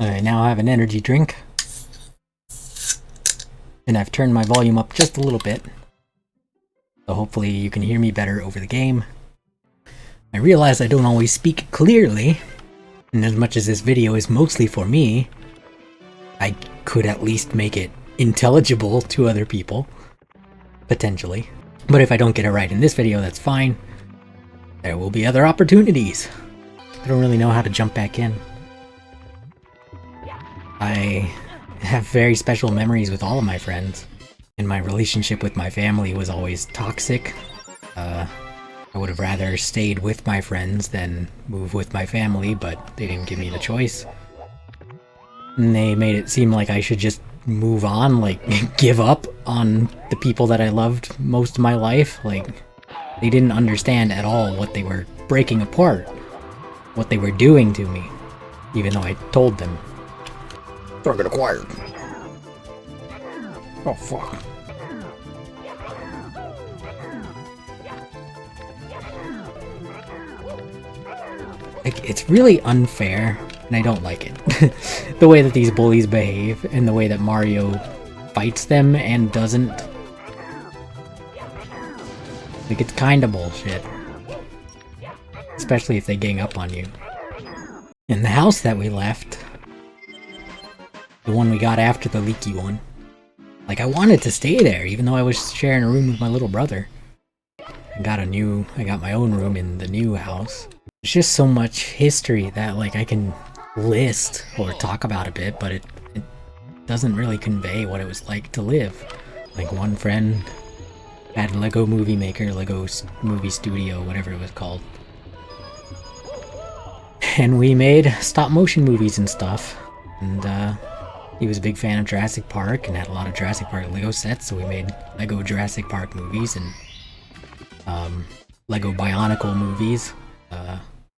I now have an energy drink. And I've turned my volume up just a little bit. So hopefully you can hear me better over the game. I realize I don't always speak clearly. And as much as this video is mostly for me, I could at least make it intelligible to other people. Potentially. But if I don't get it right in this video, that's fine. There will be other opportunities. I don't really know how to jump back in. I have very special memories with all of my friends. And my relationship with my family was always toxic. I would have rather stayed with my friends than move with my family, but they didn't give me the choice. And they made it seem like I should just move on, like give up on the people that I loved most of my life. Like, they didn't understand at all what they were breaking apart, what they were doing to me, even though I told them. Target acquired. Oh fuck. Like, it's really unfair, and I don't like it. The way that these bullies behave, and the way that Mario fights them and doesn't. Like, it's kinda bullshit. Especially if they gang up on you. In the house that we left, the one we got after the leaky one, like, I wanted to stay there, even though I was sharing a room with my little brother. I got my own room in the new house. There's just so much history that, like, I can list or talk about a bit, but it doesn't really convey what it was like to live. Like, one friend had Lego Movie Maker, Lego Movie Studio, whatever it was called. And we made stop motion movies and stuff. And he was a big fan of Jurassic Park and had a lot of Jurassic Park Lego sets, so we made Lego Jurassic Park movies and Lego Bionicle movies.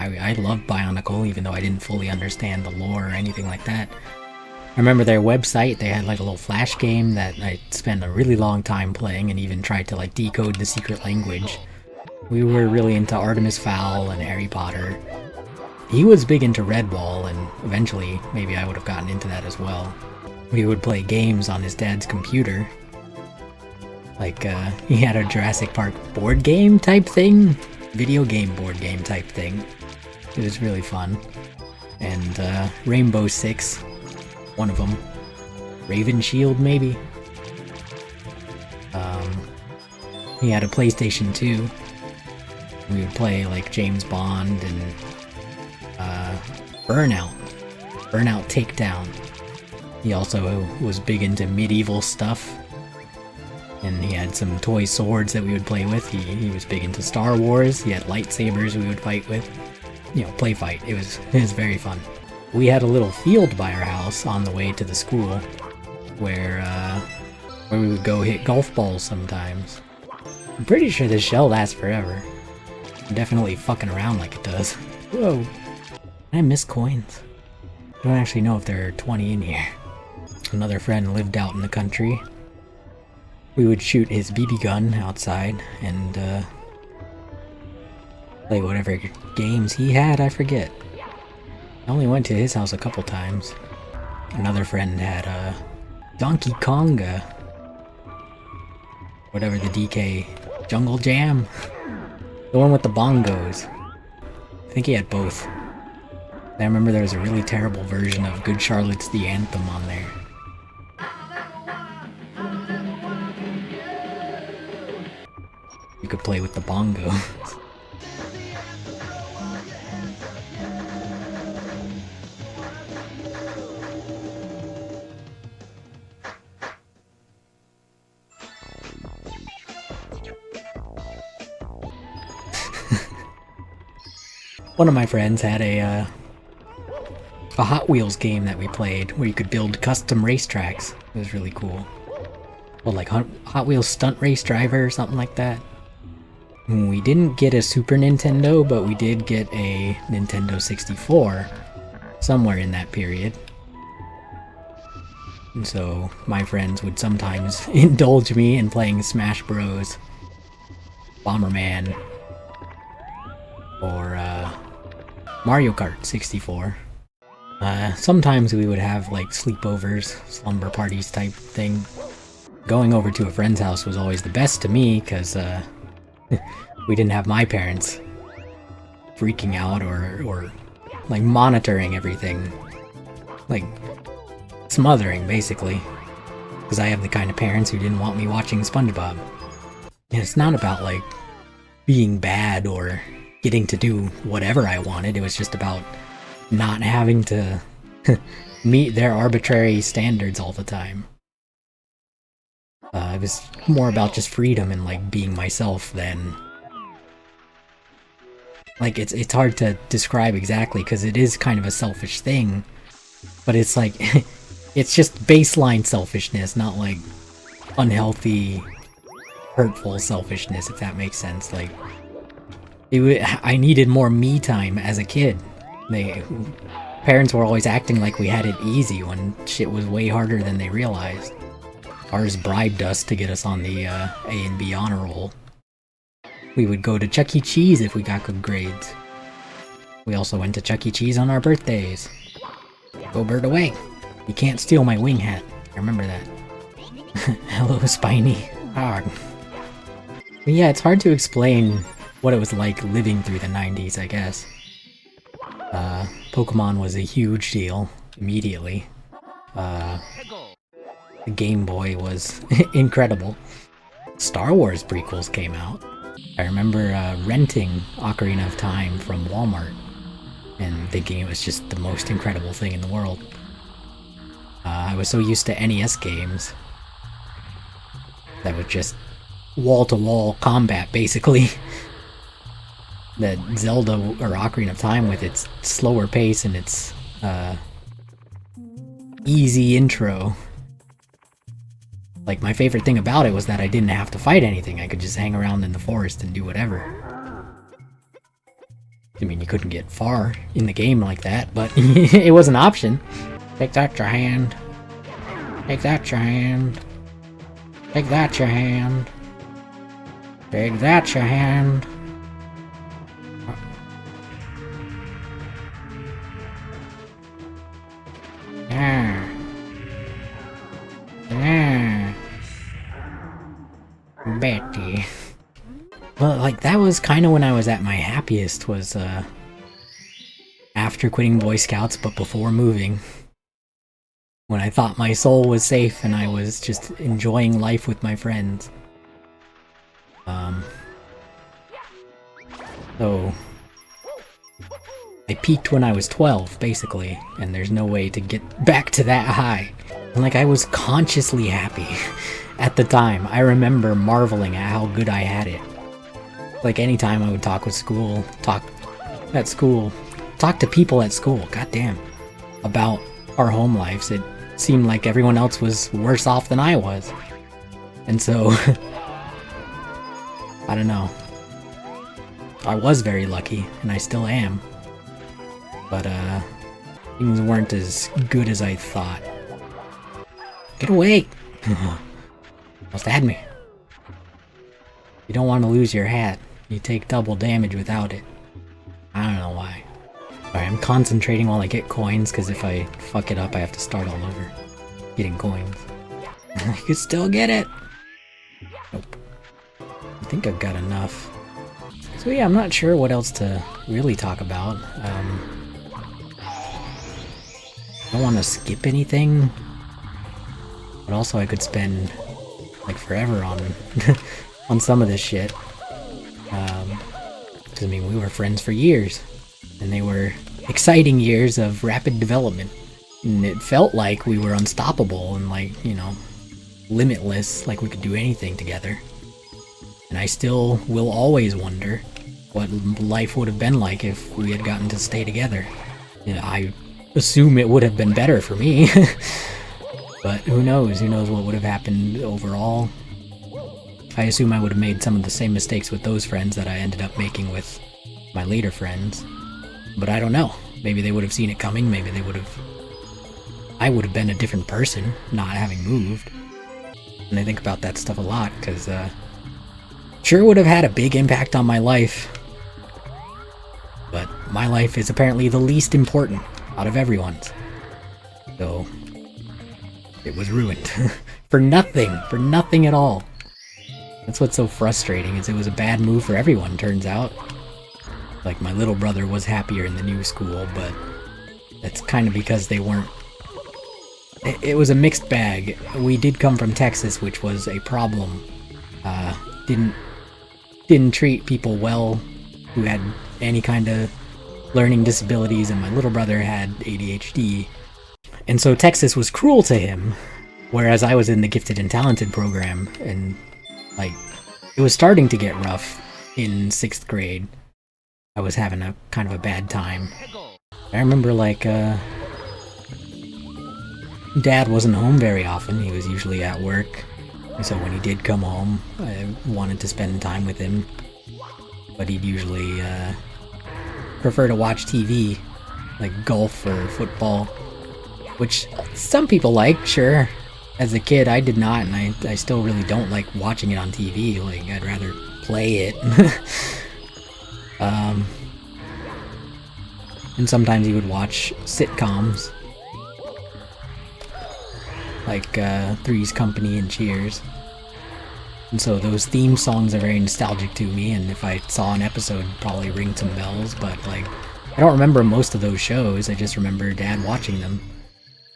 I loved Bionicle, even though I didn't fully understand the lore or anything like that. I remember their website, they had like a little flash game that I spent a really long time playing and even tried to like decode the secret language. We were really into Artemis Fowl and Harry Potter. He was big into Redwall, and eventually maybe I would have gotten into that as well. We would play games on his dad's computer. Like, he had a Jurassic Park board game type thing? Video game board game type thing. It was really fun. And Rainbow Six, one of them. Raven Shield, maybe? He had a PlayStation 2. We would play, like, James Bond and Burnout Takedown. He also was big into medieval stuff. And he had some toy swords that we would play with. He was big into Star Wars. He had lightsabers we would fight with. You know, play fight. It was very fun. We had a little field by our house on the way to the school where we would go hit golf balls sometimes. I'm pretty sure this shell lasts forever. I'm definitely fucking around like it does. Whoa. I miss coins. I don't actually know if there are 20 in here. Another friend lived out in the country. We would shoot his BB gun outside and play whatever games he had, I forget. I only went to his house a couple times. Another friend had Donkey Konga. Whatever the DK. Jungle Jam. The one with the bongos. I think he had both. I remember there was a really terrible version of Good Charlotte's The Anthem on there. You could play with the bongos. One of my friends had a Hot Wheels game that we played where you could build custom racetracks. It was really cool. Well, like Hot Wheels Stunt Race Driver or something like that. We didn't get a Super Nintendo, but we did get a Nintendo 64 somewhere in that period. And so my friends would sometimes indulge me in playing Smash Bros, Bomberman, or Mario Kart 64. Sometimes we would have like sleepovers, slumber parties type thing. Going over to a friend's house was always the best to me, because we didn't have my parents freaking out or like monitoring everything. Like smothering, basically. Because I have the kind of parents who didn't want me watching SpongeBob. And it's not about like being bad or getting to do whatever I wanted, it was just about not having to meet their arbitrary standards all the time. It was more about just freedom and like being myself than... Like it's hard to describe exactly because it is kind of a selfish thing, but it's like it's just baseline selfishness, not like unhealthy, hurtful selfishness, if that makes sense. Like I needed more me time as a kid. Parents were always acting like we had it easy when shit was way harder than they realized. Ours bribed us to get us on the A and B honor roll. We would go to Chuck E. Cheese if we got good grades. We also went to Chuck E. Cheese on our birthdays. Go bird away. You can't steal my wing hat. I remember that. Hello, Spiny. But yeah, it's hard to explain what it was like living through the 90s, I guess. Pokemon was a huge deal, immediately. The Game Boy was incredible. Star Wars prequels came out. I remember renting Ocarina of Time from Walmart and thinking it was just the most incredible thing in the world. I was so used to NES games that were just wall-to-wall combat, basically. That Zelda or Ocarina of Time, with its slower pace and its easy intro. Like, my favorite thing about it was that I didn't have to fight anything. I could just hang around in the forest and do whatever. I mean, you couldn't get far in the game like that, but it was an option. Take that, your hand. Take that, your hand. Take that, your hand. Take that, your hand. Betty. Well, like, that was kind of when I was at my happiest, was, after quitting Boy Scouts, but before moving. When I thought my soul was safe and I was just enjoying life with my friends. So... I peaked when I was 12, basically, and there's no way to get back to that high. And like, I was consciously happy at the time. I remember marveling at how good I had it. Like, anytime I would talk to people at school, goddamn, about our home lives, it seemed like everyone else was worse off than I was. And so, I don't know. I was very lucky, and I still am. But, things weren't as good as I thought. Get away! Almost had me. You don't want to lose your hat. You take double damage without it. I don't know why. Alright, I'm concentrating while I get coins, because if I fuck it up, I have to start all over getting coins. I could still get it! Nope. I think I've got enough. So yeah, I'm not sure what else to really talk about. I don't want to skip anything, but also I could spend like forever on on some of this shit. Because I mean, we were friends for years, and they were exciting years of rapid development, and it felt like we were unstoppable and, like, you know, limitless, like we could do anything together. And I still will always wonder what life would have been like if we had gotten to stay together. You know, I assume it would have been better for me. But who knows? Who knows what would have happened overall? I assume I would have made some of the same mistakes with those friends that I ended up making with my later friends. But I don't know. Maybe they would have seen it coming. Maybe they would have... I would have been a different person, not having moved. And I think about that stuff a lot, because, sure would have had a big impact on my life. But my life is apparently the least important out of everyone's. So it was ruined. For nothing at all. That's what's so frustrating, is it was a bad move for everyone, turns out. Like, my little brother was happier in the new school, but that's kind of because they weren't... It was a mixed bag. We did come from Texas, which was a problem. Didn't treat people well who had any kind of learning disabilities, and my little brother had ADHD. And so Texas was cruel to him, whereas I was in the gifted and talented program, and like, it was starting to get rough in 6th grade. I was having a kind of a bad time. I remember, like, Dad wasn't home very often. He was usually at work. And so when he did come home, I wanted to spend time with him. But he'd usually prefer to watch TV, like golf or football. Which some people like, sure. As a kid, I did not, and I still really don't like watching it on TV. Like, I'd rather play it. And sometimes he would watch sitcoms. Like Three's Company and Cheers. And so those theme songs are very nostalgic to me, and if I saw an episode, it'd probably ring some bells, but like, I don't remember most of those shows. I just remember Dad watching them,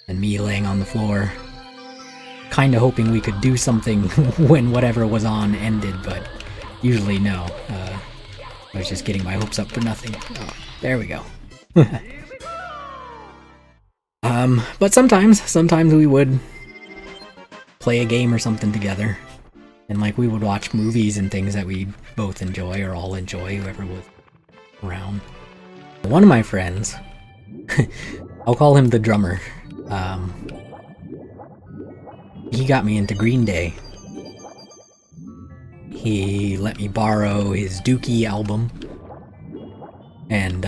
and me laying on the floor, kinda hoping we could do something when whatever was on ended, but usually no. I was just getting my hopes up for nothing. Oh, there we go. But sometimes we would play a game or something together. And like, we would watch movies and things that we both enjoy, or all enjoy, whoever was around. One of my friends, I'll call him the drummer, he got me into Green Day. He let me borrow his Dookie album, and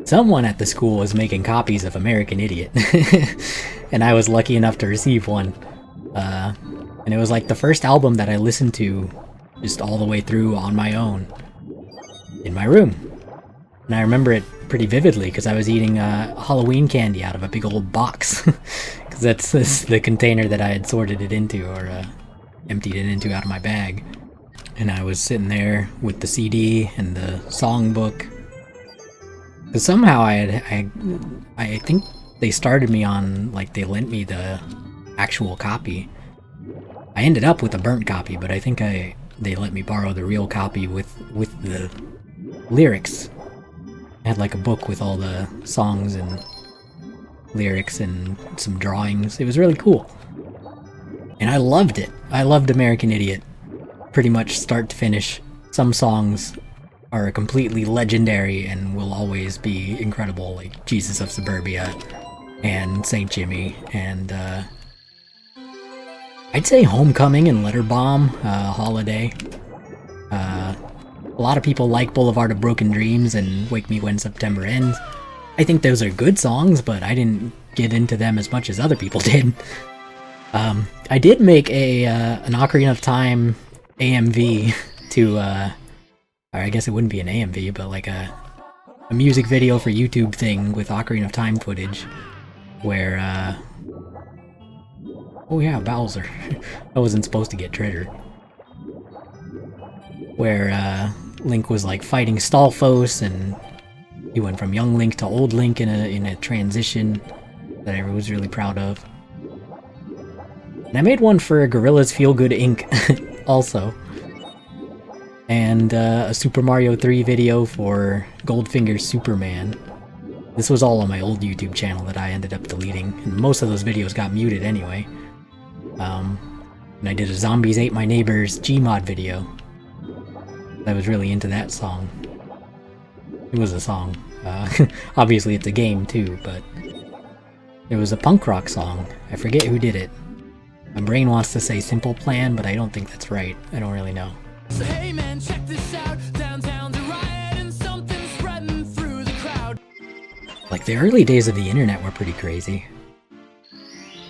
someone at the school was making copies of American Idiot, and I was lucky enough to receive one. And it was like the first album that I listened to just all the way through on my own in my room. And I remember it pretty vividly because I was eating Halloween candy out of a big old box, because that's the container that I had sorted it into, or emptied it into out of my bag. And I was sitting there with the CD and the songbook. Because somehow I think they started me on, like, they lent me the actual copy. I ended up with a burnt copy, but I think they let me borrow the real copy with the lyrics. I had like a book with all the songs and lyrics and some drawings. It was really cool. And I loved it. I loved American Idiot. Pretty much start to finish. Some songs are completely legendary and will always be incredible, like Jesus of Suburbia and St. Jimmy, and I'd say Homecoming and Letter Bomb, Holiday. A lot of people like Boulevard of Broken Dreams and Wake Me When September Ends. I think those are good songs, but I didn't get into them as much as other people did. I did make an Ocarina of Time AMV to, or I guess it wouldn't be an AMV, but like a music video for YouTube thing with Ocarina of Time footage, where, oh yeah, Bowser. I wasn't supposed to get triggered. Where Link was like fighting Stalfos, and he went from young Link to old Link in a transition that I was really proud of. And I made one for Gorilla's Feel Good Inc. also. And a Super Mario 3 video for Goldfinger's Superman. This was all on my old YouTube channel that I ended up deleting, and most of those videos got muted anyway. And I did a Zombies Ate My Neighbor's Gmod video. I was really into that song. It was a song. Obviously it's a game too, but it was a punk rock song. I forget who did it. My brain wants to say Simple Plan, but I don't think that's right. I don't really know. So hey man, check this out. Downtown's a riot and something's spreading through the crowd. Like, the early days of the internet were pretty crazy.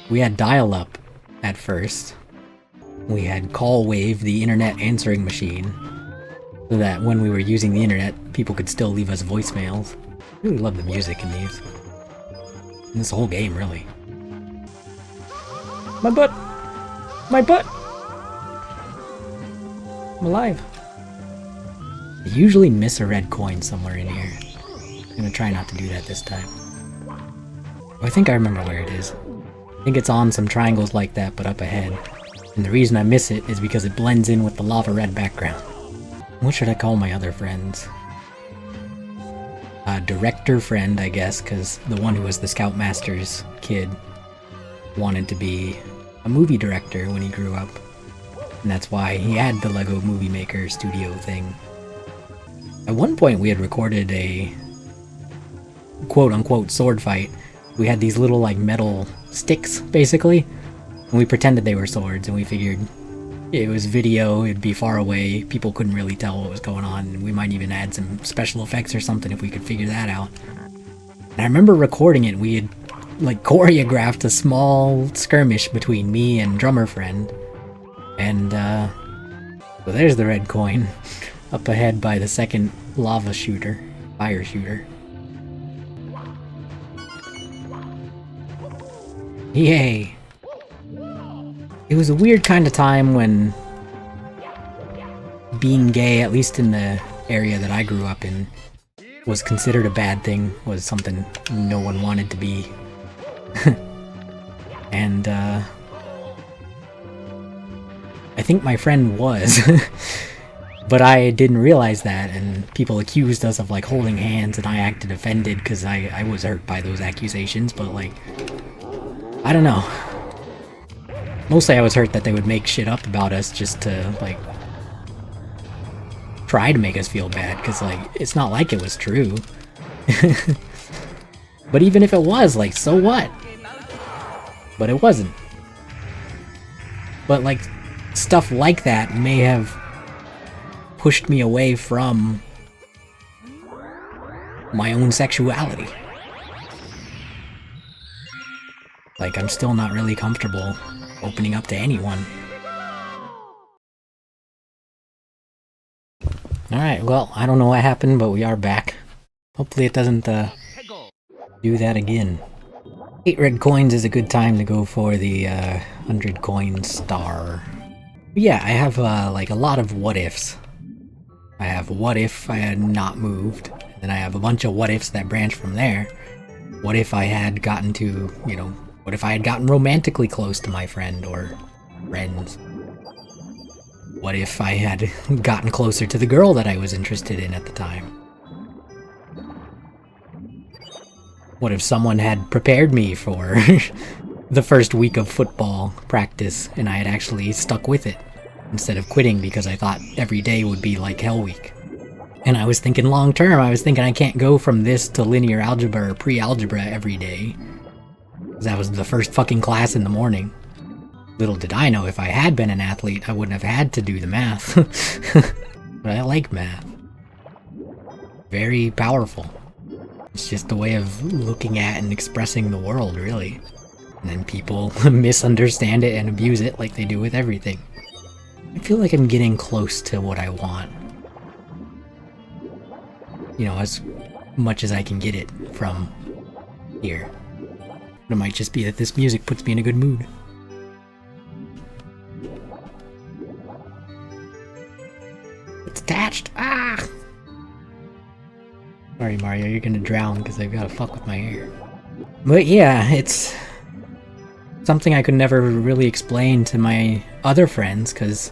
We had dial-up at first. We had Call Wave, the internet answering machine, so that when we were using the internet, people could still leave us voicemails. Really love the music in these. In this whole game, really. My butt! My butt! I'm alive. I usually miss a red coin somewhere in here. I'm gonna try not to do that this time. I think I remember where it is. I think it's on some triangles like that, but up ahead. And the reason I miss it is because it blends in with the lava red background. What should I call my other friends? Director friend, I guess, because the one who was the Scoutmaster's kid wanted to be a movie director when he grew up. And that's why he had the Lego Movie Maker studio thing. At one point we had recorded a quote-unquote sword fight. We had these little like metal sticks, basically, and we pretended they were swords, and we figured it was video, it'd be far away, people couldn't really tell what was going on, and we might even add some special effects or something if we could figure that out. And I remember recording it, we had like choreographed a small skirmish between me and drummer friend, and so there's the red coin, up ahead by the second lava shooter, fire shooter. Yay! It was a weird kind of time when being gay, at least in the area that I grew up in, was considered a bad thing, was something no one wanted to be. And, I think my friend was, but I didn't realize that, and people accused us of, like, holding hands, and I acted offended because I was hurt by those accusations, but, like, I don't know. Mostly I was hurt that they would make shit up about us just to, like, try to make us feel bad, because, like, it's not like it was true. But even if it was, like, so what? But it wasn't. But, like, stuff like that may have pushed me away from my own sexuality. Like, I'm still not really comfortable opening up to anyone. Alright, well, I don't know what happened, but we are back. Hopefully it doesn't, do that again. 8 red coins is a good time to go for the, 100 coin star. But yeah, I have, like, a lot of what-ifs. I have what if I had not moved, and then I have a bunch of what-ifs that branch from there. What if I had gotten to, you know, what if I had gotten romantically close to my friend or friends? What if I had gotten closer to the girl that I was interested in at the time? What if someone had prepared me for the first week of football practice and I had actually stuck with it instead of quitting because I thought every day would be like Hell Week? And I was thinking long term, I was thinking I can't go from this to linear algebra or pre-algebra every day. That was the first fucking class in the morning. Little did I know if I had been an athlete, I wouldn't have had to do the math. But I like math. Very powerful. It's just a way of looking at and expressing the world, really. And then people misunderstand it and abuse it like they do with everything. I feel like I'm getting close to what I want. You know, as much as I can get it from here. It might just be that this music puts me in a good mood. It's attached! Ah! Sorry, Mario, you're gonna drown because I've gotta fuck with my hair. But yeah, it's something I could never really explain to my other friends, because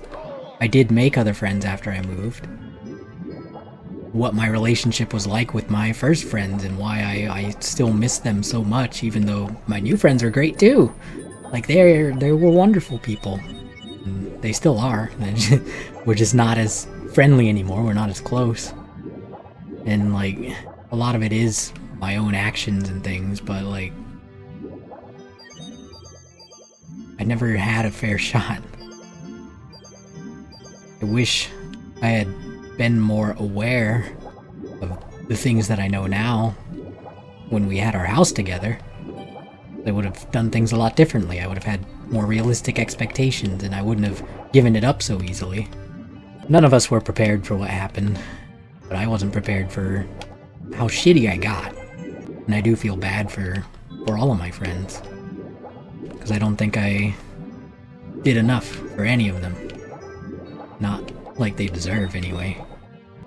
I did make other friends after I moved. What my relationship was like with my first friends and why I still miss them so much, even though my new friends are great too. Like, they were wonderful people. And they still are. We're just not as friendly anymore, we're not as close. And like, a lot of it is my own actions and things, but like, I never had a fair shot. I wish I had been more aware of the things that I know now when we had our house together. I would have done things a lot differently. I would have had more realistic expectations and I wouldn't have given it up so easily. None of us were prepared for what happened, but I wasn't prepared for how shitty I got. And I do feel bad for all of my friends. Because I don't think I did enough for any of them. Not like they deserve, anyway.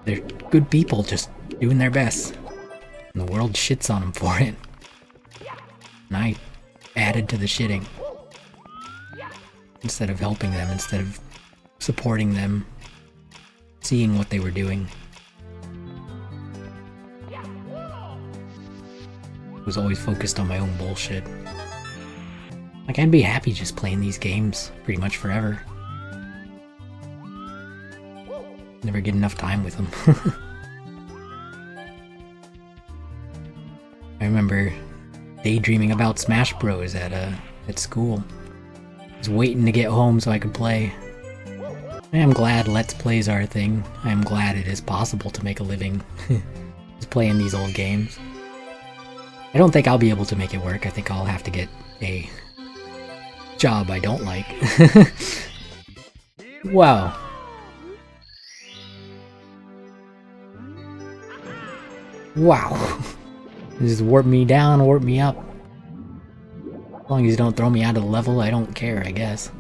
They're good people just doing their best. And the world shits on them for it. And I added to the shitting. Instead of helping them, instead of supporting them, seeing what they were doing. I was always focused on my own bullshit. Like, I'd be happy just playing these games pretty much forever. Never get enough time with them. I remember daydreaming about Smash Bros. At school. I was waiting to get home so I could play. I am glad Let's Plays are a thing. I am glad it is possible to make a living just playing these old games. I don't think I'll be able to make it work. I think I'll have to get a job I don't like. Wow. Wow. Just warp me down, warp me up. As long as you don't throw me out of the level, I don't care, I guess.